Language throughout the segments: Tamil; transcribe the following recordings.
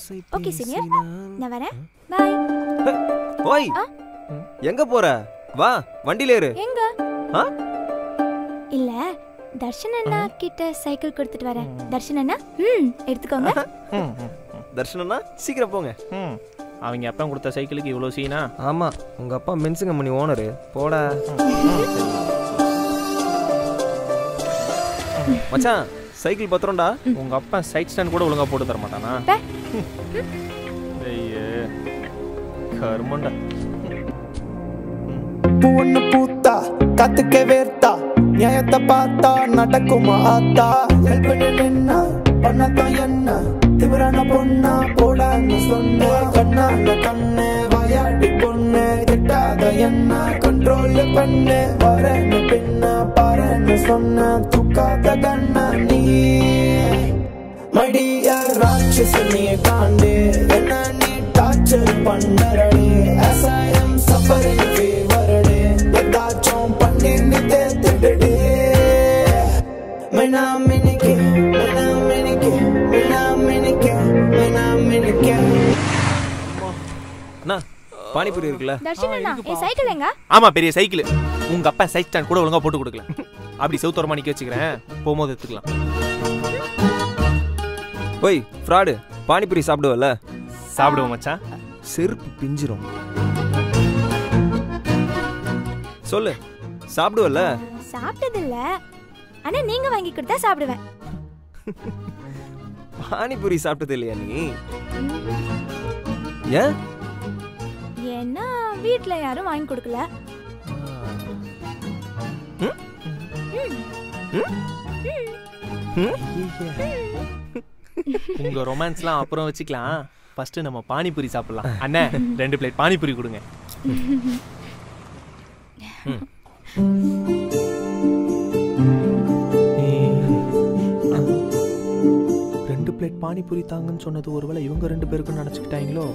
ஓகே சீனியர், நான் வரேன். பை. ஓய், எங்க போற? வா, வண்டியில ஏறு. எங்க? இல்ல, தர்ஷன் அண்ணா கிட்ட சைக்கிள் கொடுத்துட்டு வரேன். தர்ஷன் அண்ணா, எடுத்துக்கோங்க. தர்ஷன் அண்ணா, சீக்கிரம் போங்க. அவங்க அப்பா கொடுத்த சைக்கிளுக்கு இவ்வளோ சீனா? ஆமா, உங்க அப்பா மென்ஸ் கம்பெனி ஓனரு. போடா மச்சான், சைக்கிள் பத்திரம்டா. உங்க அப்பா சைட் ஸ்டாண்ட் கூட ஒழுங்கா போட்டு தர மாட்டானா? ஐயே கர்மண்டா. பூன்னு பூத்தா கத்துக்க வேர்த்தா நியாயத்தை பார்த்தா நடக்குமா ஆத்தா நின்னா பண்ணத்தான் என்ன திவரான பொண்ணா போடான்னு சொன்ன கண்ணான கண்ணு வாயாடி பொண்ணு திட்டாத என்ன கண்ட்ரோல் பண்ணு வரன்னு பின்ன பாருன்னு சொன்ன தூக்காத கண்ணா நீ மடிய ராட்சசனே தாண்டு என்ன நீ டார்ச்சர் பண்ணறடி as I am suffering fever ஏதாச்சும் பண்ணி நீ தேத்திடுடி மெனா மினிக்கே மெனா மினிக்கே மெனா மினிக்கே மெனா மினிக்கே. அண்ணா, பானிபூரி இருக்குல்ல? தர்ஷன் அண்ணா, என் சைக்கிள் எங்க? ஆமா, பெரிய சைக்கிள். உங்க அப்பா சைட் ஸ்டாண்ட் கூட ஒழுங்கா போட்டு கொடுக்கல. அப்படி செவுத்தோரமா நிக்க வச்சுக்கிறேன், போகும்போது எடுத்துக்கலாம். ஓய் ஃப்ராடு, பானிபூரி சாப்பிடுவல்ல? சாப்பிடுவோம் மச்சான். செருப்பு பிஞ்சிரும். சொல்லு, சாப்பிடுவல்ல? சாப்பிட்டது இல்ல, ஆனா நீங்க வாங்கி கொடுத்தா சாப்பிடுவேன். பானிபூரி சாப்பிட்டது இல்லையா நீ? ஏன்? ஏன்னா வீட்ல யாரும் வாங்கி கொடுக்கல. உங்க ரொமான்ஸ்லாம் அப்புறம் வச்சுக்கலாம். ஃபர்ஸ்ட் நம்ம பானிபூரி சாப்பிடலாம். அண்ணே, 2 பிளேட் பானிபூரி கொடுங்க. 2 பிளேட் பானிபூரி தாங்கன்னு சொன்னது ஒருவேளை இவங்க 2 பேருக்கும் நினச்சிக்கிட்டாங்களோ?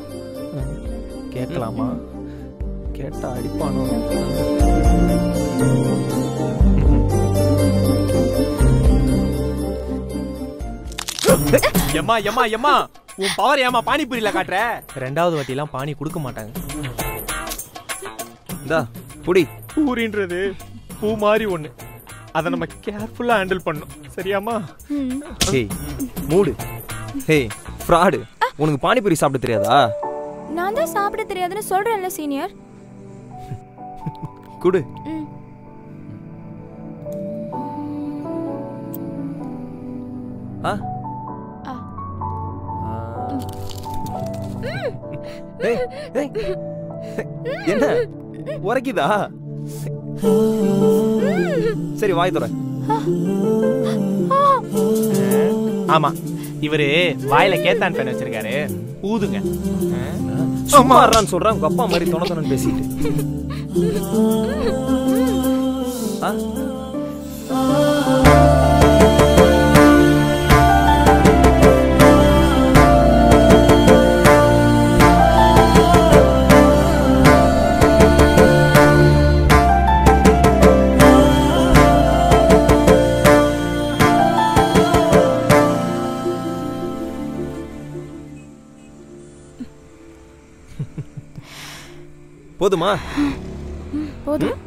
கேட்கலாமா? கேட்டா அடிப்பானோ? எம்மா எம்மா எம்மா, உன் பவர் ஏமா பானிபூரியில காட்டுற? 2வது வாட்டிலாம் பானி கொடுக்க மாட்டாங்க. இந்தா புடி. பூரின்றது பூ மாதிரி ஒண்ணு, அதை நம்ம கேர்ஃபுல்லா ஹேண்டில் பண்ணணும். சரியாமா? ஹேய் மூடு. ஹேய் ஃப்ராடு, உனக்கு பானிபூரி சாப்பிட தெரியாதா? நான் தான் சாப்பிட தெரியாதுன்னு சொல்றேன்ல சீனியர். குடு. என்ன உரைக்குதா? சரி, வாய் தர. ஆமா, இவரு வாயில கேத்தான் பேன் வச்சிருக்காரு, ஊதுங்க. சும்மா இருறான்னு சொல்றேன், உங்க அப்பா மாதிரி தொண தொணன்னு பேசிட்டு. போதுமா? போதும்.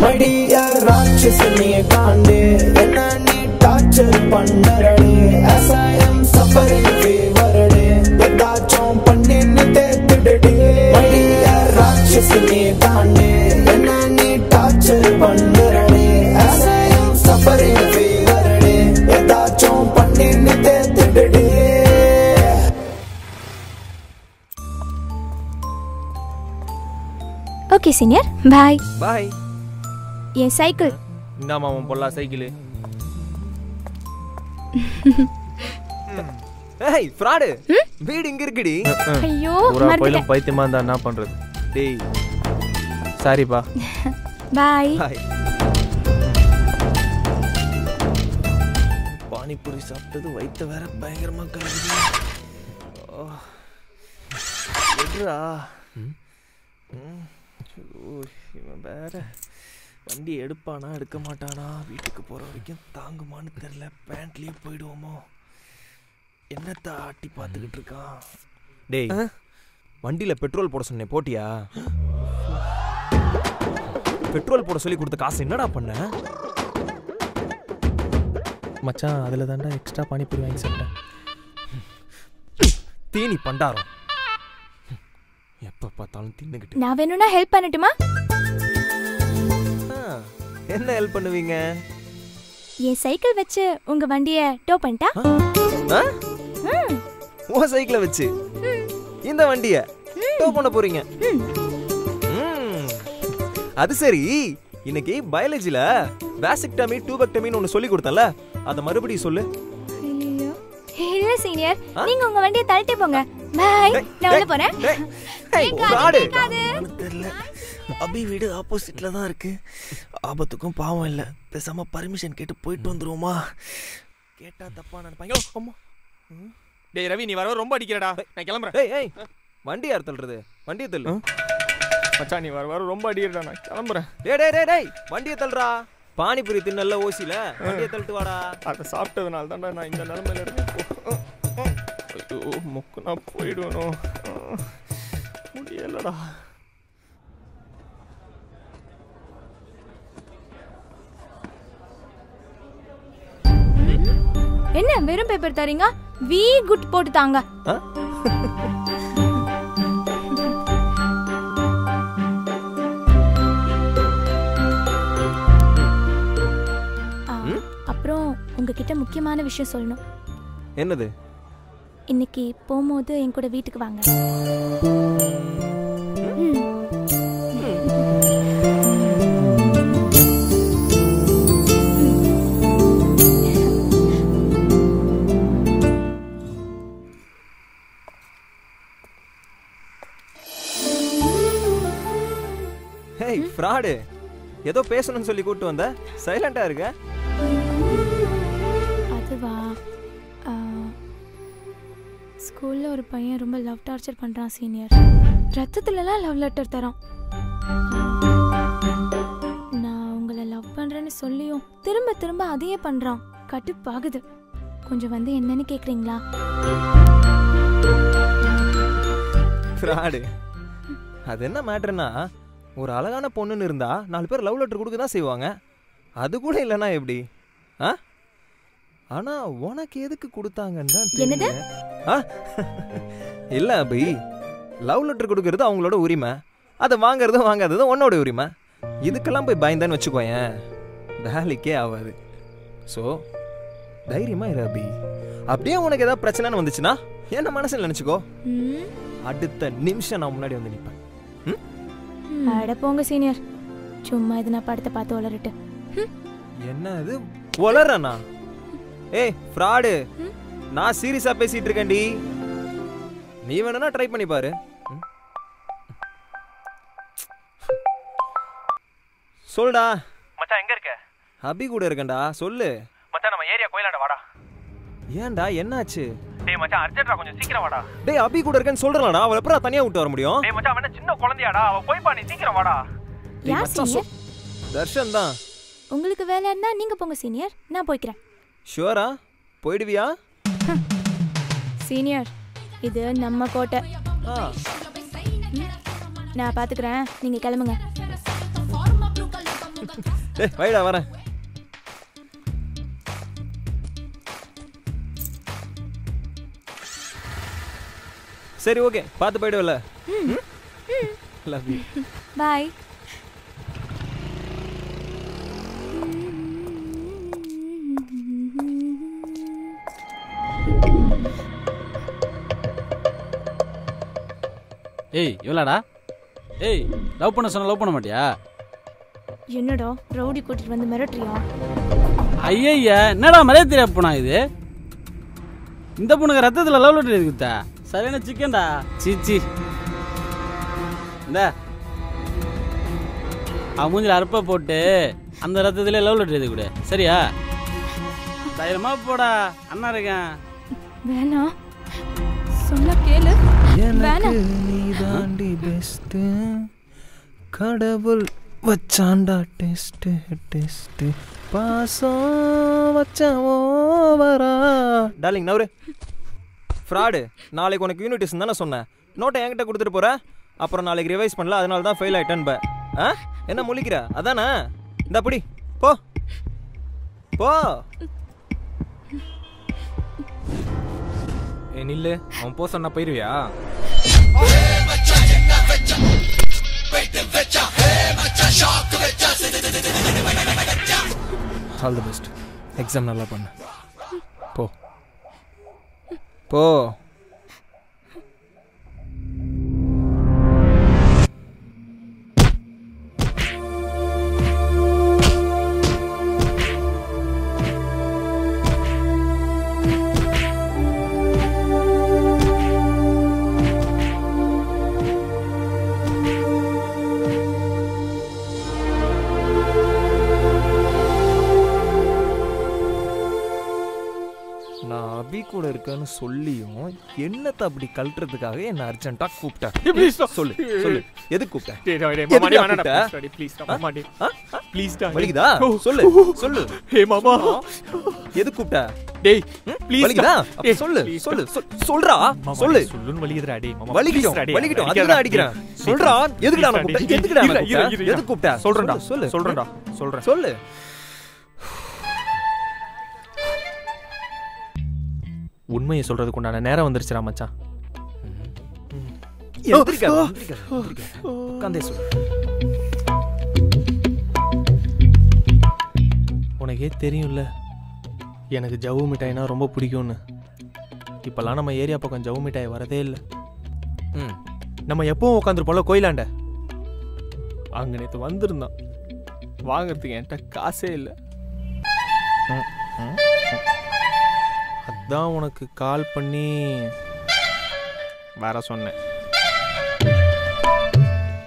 மடிய ராட்சசனே தாண்டு என்ன நீ டார்ச்சர் பண்ணறடி as I am suffering fever ஏதாச்சும் பண்ணி நீ தேத்திடுடி மடிய ராட்சசனே தாண்டு என்ன நீ டார்ச்சர் பண்ணறடி as I am suffering fever ஏதாச்சும் பண்ணி நீ தேத்திடுடி. Okay senior, bye. பாய். என் சைக்கிள். இந்தாமா உன் பொல்லா சைக்கிள். ஏய் ஃப்ராடு, வீடு இங்க இருக்குடி. ஐயோ, பூரா கோயிலும் பைத்தியமா இருந்தா என்ன பண்றது? டேய் சாரிப்பா. பாய். பாய். பானிபூரி சாப்பிட்டது வயிற்று வேற பயங்கரமா கலக்குது. எட்ரா இவன் வேற வண்டி எடுப்பானா எடுக்க மாட்டானா? வீட்டுக்கு போற வரைக்கும் தாங்குமான்னு தெரியல. பேண்ட்லயே போயிடுவோமோ? என்னத்த ஆட்டி பார்த்துக்கிட்டு இருக்கான்? டேய் வண்டியில பெட்ரோல் போட சொன்னேன், போட்டியா? பெட்ரோல் போட சொல்லி கொடுத்த காசு என்னடா பண்ண? மச்சான் அதில் தாண்டா எக்ஸ்ட்ரா பானிபூரி வாங்கி சாப்பிட்டேன். தீனி பண்டாரம், எப்ப பார்த்தாலும் தின்னுக்கிட்டு. நான் வேணும்னா ஹெல்ப் பண்ணட்டுமா? என்ன ஹெல்ப் பண்ணுவீங்க? என் சைக்கிள் வச்சு உங்க வண்டியை டோ பண்ணிட்டா? உன் சைக்கிளை வச்சு இந்த வண்டியை டோ பண்ண போறீங்க? அது சரி, இன்னைக்கு பயாலஜில வாசிக்டமி டூபெக்டமின்னு ஒன்னு சொல்லி கொடுத்தல, அத மறுபடியும் சொல்லு. இல்ல சீனியர், நீங்க உங்க வண்டியை தள்ளிட்டே போங்க. பை, நான் உள்ள போறேன். தெரியல, அபி வீடு ஆப்போசிட்ல தான் இருக்கு. ஆபத்துக்கும் பாவம் இல்ல, பேசாம பர்மிஷன் கேட்டு போயிட்டு வந்துருவோமா? கேட்டா தப்பா நினைப்பாங்க. அம்மா, டேய் ரவி, நீ வர ரொம்ப அடிக்கிறடா, நான் கிளம்புறேன். ஏய் வண்டி யார் தள்ளுறது? வண்டியை தள்ளு மச்சான். நீ வர ரொம்ப அடிக்கிறடா, நான் கிளம்புறேன். டேய் வண்டியை தள்ளுறா. பானிபூரி தின்னல்ல ஓசில, வண்டியை தள்ளிட்டு வாடா. அதை சாப்பிட்டதுனால தான்டா நான் இந்த நிலைமையில இருக்கேன். ஐயோ முக்கு, நான் போயிடுவேனும், முடியலடா. என்ன வெறும் பேப்பர் தரீங்க? வி குட் போட்டு தாங்க. அப்புறம் உங்ககிட்ட முக்கியமான விஷயம் சொல்லணும். என்னது? இன்னைக்கு போகும்போது என் கூட வீட்டுக்கு வாங்க. ஹேய் ஃப்ராடு, ஏதோ பேசணும்னு சொல்லி கூட்டு வந்த, சைலண்டா இருக்க. அதுவா, ஸ்கூல்ல ஒரு பையன் ரொம்ப லவ் டார்ச்சர் பண்றான் சீனியர். ரத்தத்துலலாம் லவ் லெட்டர் தரான். நான் உங்களை லவ் பண்றேன்னு சொல்லியும் திரும்ப திரும்ப அதையே பண்றான். கடுப்பாகுது. கொஞ்சம் வந்து என்னன்னு கேக்குறீங்களா? ஃப்ராடு, அது என்ன மேட்டர்னா, ஒரு அழகான பொண்ணுன்னு இருந்தா 4 பேர் லவ் லெட்டர் கொடுக்க தான் செய்வாங்க. அது கூட இல்லைன்னா எப்படி? ஆனா உனக்கு எதுக்கு கொடுத்தாங்கன்னு தான் தெரியல. இல்ல அபி, லவ் லெட்டர் கொடுக்கறது அவங்களோட உரிமை, அதை வாங்காததும் உன்னோட உரிமை. இதுக்கெல்லாம் போய் பயந்தான்னு வச்சுக்கோயேன், வேலைக்கே ஆகாது. ஸோ தைரியமா இரு அபி. அப்படியே உனக்கு ஏதாவது பிரச்சனைன்னு வந்துச்சுன்னா என்ன மனசில் நினைச்சுக்கோ, அடுத்த நிமிஷம் நான் முன்னாடி வந்து நிற்பேன். அட போங்க சீனியர், சும்மா இது நான் படத்தை பார்த்து வளரட்டு. என்ன இது வளரனா? ஏய் ஃப்ராடு, நான் சீரியஸா பேசிட்டு இருக்கேன்டி, நீ வேணும்னா ட்ரை பண்ணி பாரு. சொல்டா மச்சான், எங்க இருக்க? அபி கூட இருக்கேன்டா, சொல்லு மச்சான். நம்ம ஏரியா கோயிலாண்ட வாடா. ஏன்டா, என்னாச்சு? டேய் மச்சான், அர்ஜென்ட்டா கொஞ்சம் சீக்கிரம் வாடா. டேய் அபி கூட இருக்கேன்னு சொல்றேன்டா, அவளை எப்பறம் தனியா விட்டு வர முடியும்? டேய் மச்சான், அவன் சின்ன குழந்தையாடா, அவ போய் பா, நீ சீக்கிரம் வாடா. யார் சீனியர்? தர்ஷன் தான். உங்களுக்கு வேலை இருந்தா நீங்க போங்க சீனியர், நான் போய்க்கிறேன். ஷூரா? போயிடுவியா? சீனியர், இது நம்ம கோட்டை, நான் பாத்துக்கிறேன், நீங்க கிளம்புங்க. டேய் வைடா, வரேன். சரி ஓகே, பார்த்து போயிடுவல. Love you. பாய். ஏய் இவளாடா? ஏய், லவ் பண்ண சொன்னா லவ் பண்ண மாட்டியா? என்னடா ரவுடி கூட்டிட்டு வந்து மிரட்டுறியா? ஐயா, என்னடா மரியாதை தெரியா போனா இது? இந்த பொண்ணுக்கு ரத்தத்துல லவ் லெட்டர் இருக்குதா? சரியான சிக்கன்டா. சீச்சி, இந்த மூஞ்சில அறுப்ப போட்டு அந்த ரத்தத்துல லவ் லெட்டர் எழுதி கொடு, சரியா? தைரியமா போடா, அண்ணா இருக்கேன். வேணாம், சொன்ன கேளு. வேணாம். நீ தாண்டி பெஸ்ட், கடவுள் வச்சாண்டா டெஸ்ட் டெஸ்ட், பாசம் வச்ச ஓவரா. டார்லிங் நவரு. ஃப்ராடு. நாளைக்கு உனக்கு யூனிட் டெஸ்ட் தானே சொன்னேன். நோட்டை என்கிட்ட கொடுத்துட்டு போற. அப்புறம் நாளைக்கு ரிவைஸ் பண்ணல, அதனால தான் ஃபெயில் ஆயிட்டேன்ப. என்ன முழிக்கிற? அதானே? இந்த அப்படி போ போ. நில்லு. அவன் போ சொன்னா போயிருவியா? All the best. எக்ஸாம் நல்லா பண்ணு. போ போ. அபி கூட இருக்கன்னு சொல்லியும் என்னத்தை அப்படி கழட்டுறதுக்காக என்ன அர்ஜென்ட்டா கூப்பிட்டேன். சொல்லு சொல்லு, எதுக்கு கூப்பிட்டேன்? வலிக்குதா? சொல்லு சொல்லு. எதுக்கு கூப்பிட்ட? டேய் வலிக்குதா? சொல்லு சொல்லு சொல்றா. சொல்லு. சொல்லுன்னு வலிக்குதுடா. டேய் மாமா வலிக்கிட்டோம் வலிக்கிட்டோம், அதுக்கு தான் அடிக்கிறேன். சொல்றா. எதுக்குடா நான் கூப்பிட்டேன்? எதுக்குடா நான் கூப்பிட்டேன்? எதுக்கு கூப்பிட்ட? சொல்றேன்டா. சொல்லு சொல்றேன்டா. சொல்றேன். சொல்லு. உண்மையை சொல்றதுக்கு உண்டான நேரம் வந்துருச்சுடா மச்சான். உனக்கே தெரியும்ல எனக்கு ஜவ்வு மிட்டாய்னா ரொம்ப பிடிக்கும்னு. இப்பெல்லாம் நம்ம ஏரியா பக்கம் ஜவ்வு மிட்டாய் வரதே இல்லை. நம்ம எப்பவும் உட்காந்துருப்போம்ல கோயிலாண்ட, அங்க நேற்று வந்திருந்தான். வாங்கறதுக்கு என்கிட்ட காசே இல்லை. அதான் உனக்கு கால் பண்ணி வர சொன்னேன்.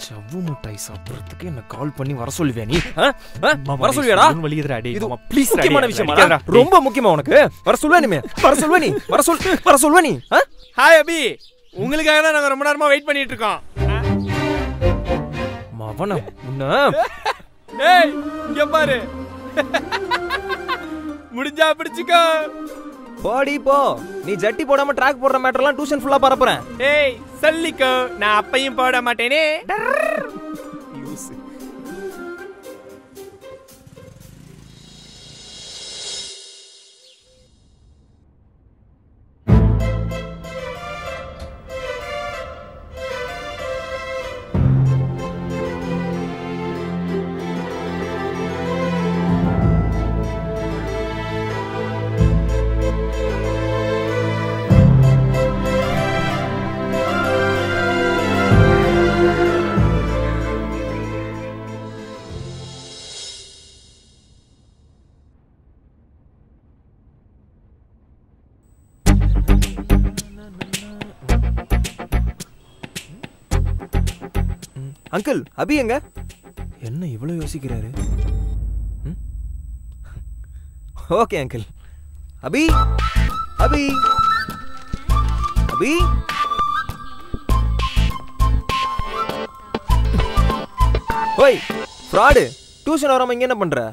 ஜவ்வு மிட்டாய் சாப்பிட்றதுக்கு என்ன கால் பண்ணி வர சொல்லுவியா நீ? வர சொல்லுவியாடா? வலிக்குதுடா. டேய் இது ப்ளீஸ் முக்கியமான விஷயமா? ரொம்ப முக்கியமா உனக்கு? வர சொல்லுவா நீ? வர சொல்லுவா நீ? வர சொல்லுவா நீ? ஹாய் அபி, உங்களுக்காக தான் நாங்க ரொம்ப நேரமா வெயிட் பண்ணிட்டு இருக்கோம். மவன உன்ன. டேய் இங்க பாரு. முடிஞ்சா பிடிச்சுக்கோ. போடி போ. நீ ஜட்டி போடாம ட்ராக் போடுற மேட்டர்லாம் டியூஷன் ஃபுல்லா பரப்புறேன். ஏய் சொல்லிக்கோ, நான் அப்பையும் போட மாட்டேனே. அங்கிள் அபி எங்க? என்ன இவ்வளவு யோசிக்கிறாரு? Okay uncle. அபி அபி அபி ஓய் ஃப்ராடு, டியூஷன் வராம இங்க என்ன பண்ற?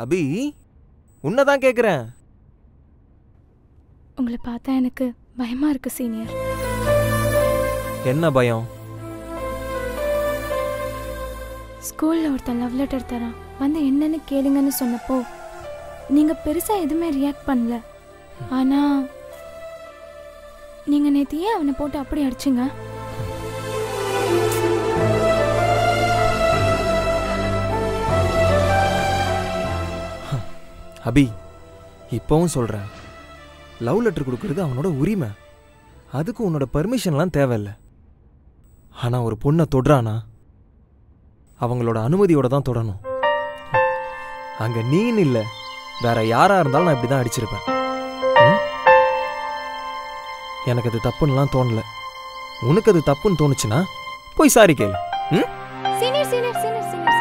அபி உன்னதான் கேக்குறேன். உங்களை பார்த்தா எனக்கு பயமா இருக்கு சீனியர். என்ன பயம்? ஸ்கூல்ல ஒருத்தன் லவ் லெட்டர் தரான், வந்து என்னன்னு கேளுங்கன்னு சொன்னப்போ நீங்க பெருசா எதுவுமே ரியாக்ட் பண்ணல. ஆனா நீங்க நேத்து ஏன் அவனை போட்டு அப்படி அடிச்சிங்க? அபி இப்பவும் சொல்றேன், லவ் லெட்டர் கொடுக்கறது அவனோட உரிமை. அதுக்கு உன்னோட பர்மிஷன்லாம் தேவையில்லை. ஆனா ஒரு பொண்ணை தொடுறானா அவங்களோட அனுமதியோட தான் தொடணும். அங்க நீன்னு இல்லை, வேற யாரா இருந்தாலும் நான் இப்படிதான் அடிச்சிருப்பேன். எனக்கு அது தப்புன்னுலாம் தோணல. உனக்கு அது தப்புன்னு தோணுச்சுன்னா போய் சாரி கேளு. Senior senior senior senior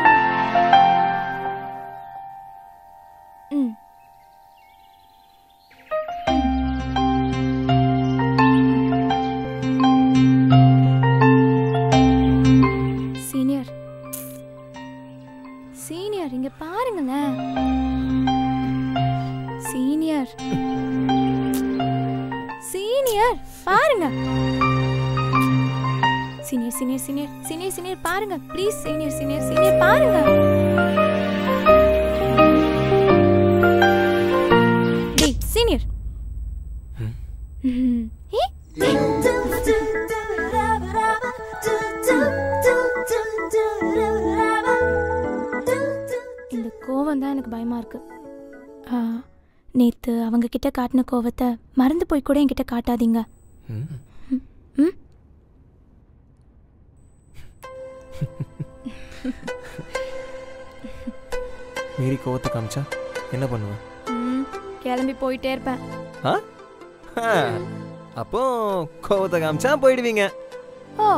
senior senior இங்க பாருங்களேன். சீனியர் பாருங்க. Senior senior senior senior senior பாருங்க ப்ளீஸ். சீனியர் சீனியர் சீனியர் பாருங்க. டேய் சீனியர். இந்த கோவம் தான் எனக்கு பயமா இருக்கு. நேத்து அவங்க கிட்ட காட்டின கோவத்தை மறந்து போய் கூட என்கிட்ட காட்டாதீங்க. மீறி கோவத்தை காமிச்சா என்ன பண்ணுவேன்? கிளம்பி போயிட்டே இருப்பேன். அப்போ கோவத்தை காமிச்சா போயிடுவீங்க. ஓ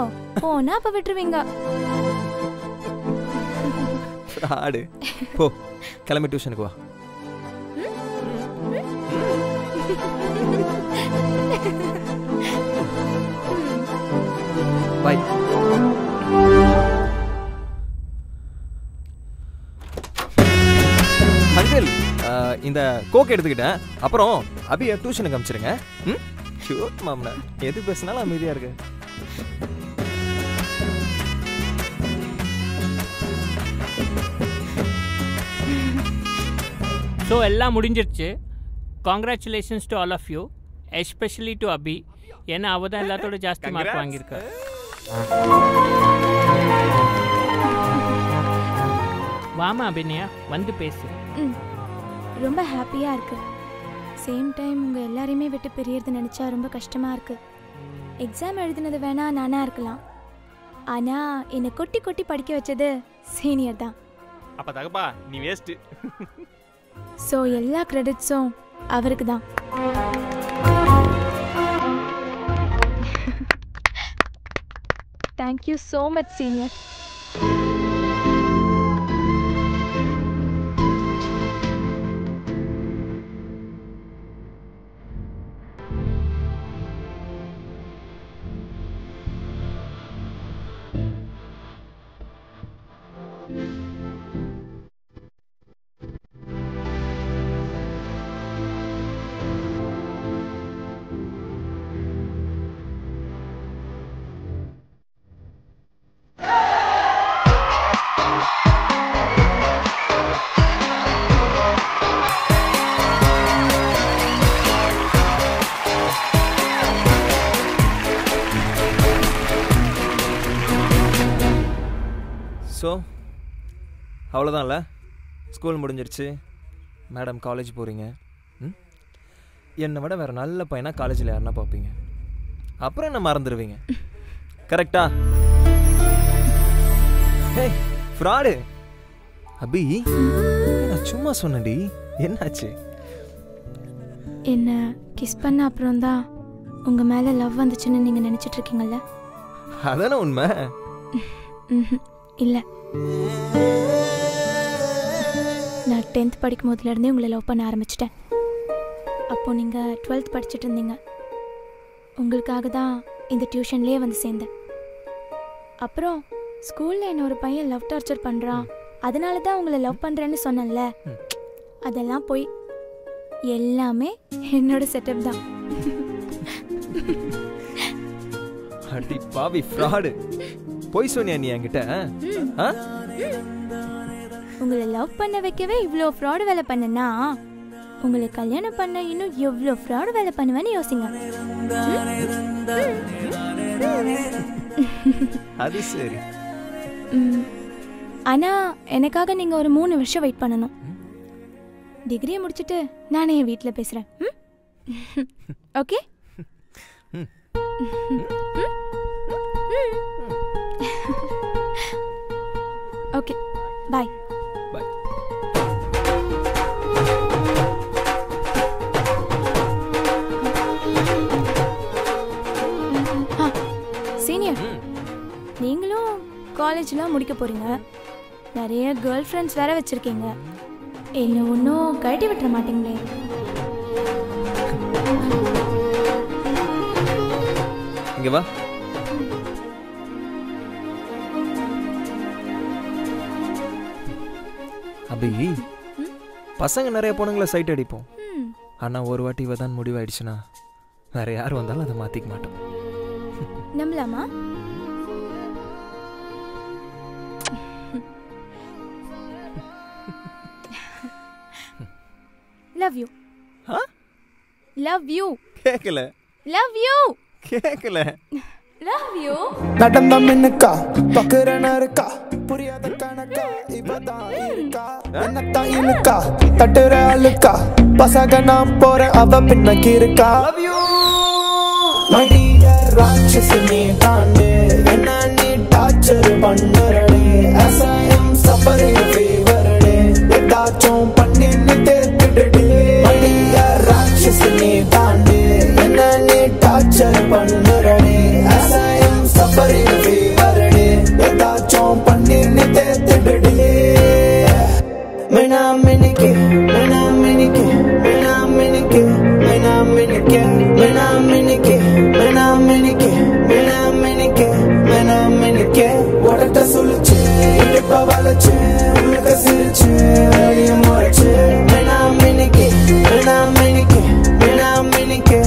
போனா அப்ப விட்டுருவீங்க. ஆடு போ, கிளம்பி டியூஷனுக்கு வா. பாய். அங்கிள், இந்த கோக் எடுத்துக்கிட்டேன். அப்புறம் அபியை டியூஷனுக்கு அனுப்பிச்சிருங்க. ஷூட் மாமனா, எது பேசினாலும் அமைதியா இருக்கு. ஸோ எல்லாம் முடிஞ்சிருச்சு. Congratulations to all of you, especially to Abhi. ஏன்னா அவள் தான் எல்லாத்தோட ஜாஸ்தி மார்க் வாங்கியிருக்கா. வாமா அபிநயா, வந்து பேசு. ரொம்ப ஹாப்பியா இருக்கு. சேம் டைம் உங்க எல்லாரையுமே விட்டு பிரியறது நினைச்சா ரொம்ப கஷ்டமா இருக்கு. எக்ஸாம் எழுதினது வேணா நானா இருக்கலாம், ஆனா என்னை கொட்டி கொட்டி படிக்க வச்சது சீனியர் தான். அப்ப தகப்பா நீ வேஸ்ட். ஸோ எல்லா கிரெடிட்ஸும் அவருக்கு தான். Thank you so much senior. So அவ்வளோதான்ல, ஸ்கூல் முடிஞ்சிருச்சு. மேடம் காலேஜ் போகிறீங்க. என்னை விட வேறு நல்ல பையனாக காலேஜில் யாருன்னா பார்ப்பீங்க. அப்புறம் என்ன மறந்துடுவீங்க. கரெக்டா? ஹே ஃப்ராடு அபி, நான் சும்மா சொன்னடி. என்னாச்சு? என்ன கிஸ் பண்ண அப்புறம் தான் உங்கள் மேலே லவ் வந்துச்சுன்னு நீங்கள் நினச்சிட்டு இருக்கீங்கல்ல? அதானே உண்மை. இல்லை, நான் 10th படிக்கும் போதுலேருந்தே உங்களை லவ் பண்ண ஆரம்பிச்சிட்டேன். அப்போது நீங்கள் 12th படிச்சுட்டு இருந்தீங்க. உங்களுக்காக தான் இந்த டியூஷன்லேயே வந்து சேர்ந்தேன். அப்புறம் ஸ்கூலில் என்ன ஒரு பையன் லவ் டார்ச்சர் பண்ணுறான், அதனால தான் உங்களை லவ் பண்ணுறேன்னு சொன்னேன்ல, அதெல்லாம் போய் எல்லாமே என்னோட செட்டப் தான். அடி பாவி ஃப்ராடு, போய் சொன்னியா நீ என்கிட்ட? உங்களை லவ் பண்ண வைக்கவே இவ்வளோ ஃப்ராடு வேலை பண்ணனா, உங்களை கல்யாணம் பண்ண இன்னும் எவ்வளோ ஃப்ராடு வேலை பண்ணுவேன்னு யோசிங்க. அது சரி. ஆனா எனக்காக நீங்க ஒரு 3 வருஷம் வெயிட் பண்ணணும். டிகிரியை முடிச்சுட்டு நானே என் வீட்டில் பேசுறேன். ஓகே? ஓகே, பாய். பாய். சீனியர், நீங்களும் காலேஜ்லாம் முடிக்க போறீங்க. நிறைய கேர்ள் ஃப்ரெண்ட்ஸ் வேற வச்சிருக்கீங்க. என்ன ஒன்றும் கழட்டி விட்டுற மாட்டீங்களே? இங்க வா. அபி, பசங்க நிறைய பொண்ணுங்களை சைட் அடிப்போம். ஆனா ஒரு வாட்டி இவ தான் முடிவாயிடுச்சுன்னா வேற யார் வந்தாலும் அதை மாத்திக்க மாட்டோம். நம்பலாமா? Love you. Love you. கேட்கல. Love you. கேட்கல. Love you. நடந்த மின்னுக்கா பக்குறன இருக்கா புரியாத கணக்கா இவதான் இருக்கா என்னத்தான் இழுக்கா தட்டுற அழுக்கா பசங்க நான் போறேன் அவ பின்னக்கி இருக்கா மடிய ராட்சசினி தாண்டு என்ன நீ டார்ச்சர் பண்ணுறடே அசாயம் சஃபரிங் ஃபீவரடே ஏதாச்சும் பண்ணி நீ தேத்திடுடே மடிய ராட்சசினி தாண்டு என்ன நீ டார்ச்சர் பண்ணுறடே அசாயம் சஃபரிங் ஃபீவரடே ஏதாச்சும் பண்ணி நீ தேத்திடுடே மெனா மினிக்கு மெனா மினிக்கு மெனா மினிக்கு மெனா மினிக்கு மெனா மினிக்கு மெனா மினிக்கு மெனா மினிக்கு மெனா மினிக்கு உடட்ட சொல்லுச்சு இடுப்ப வளைச்சு உனக்கு சிரிச்சு வெளிய முறைச்சு மெனா மினிக்கு மெனா மினிக்கு மெனா மினிக்கு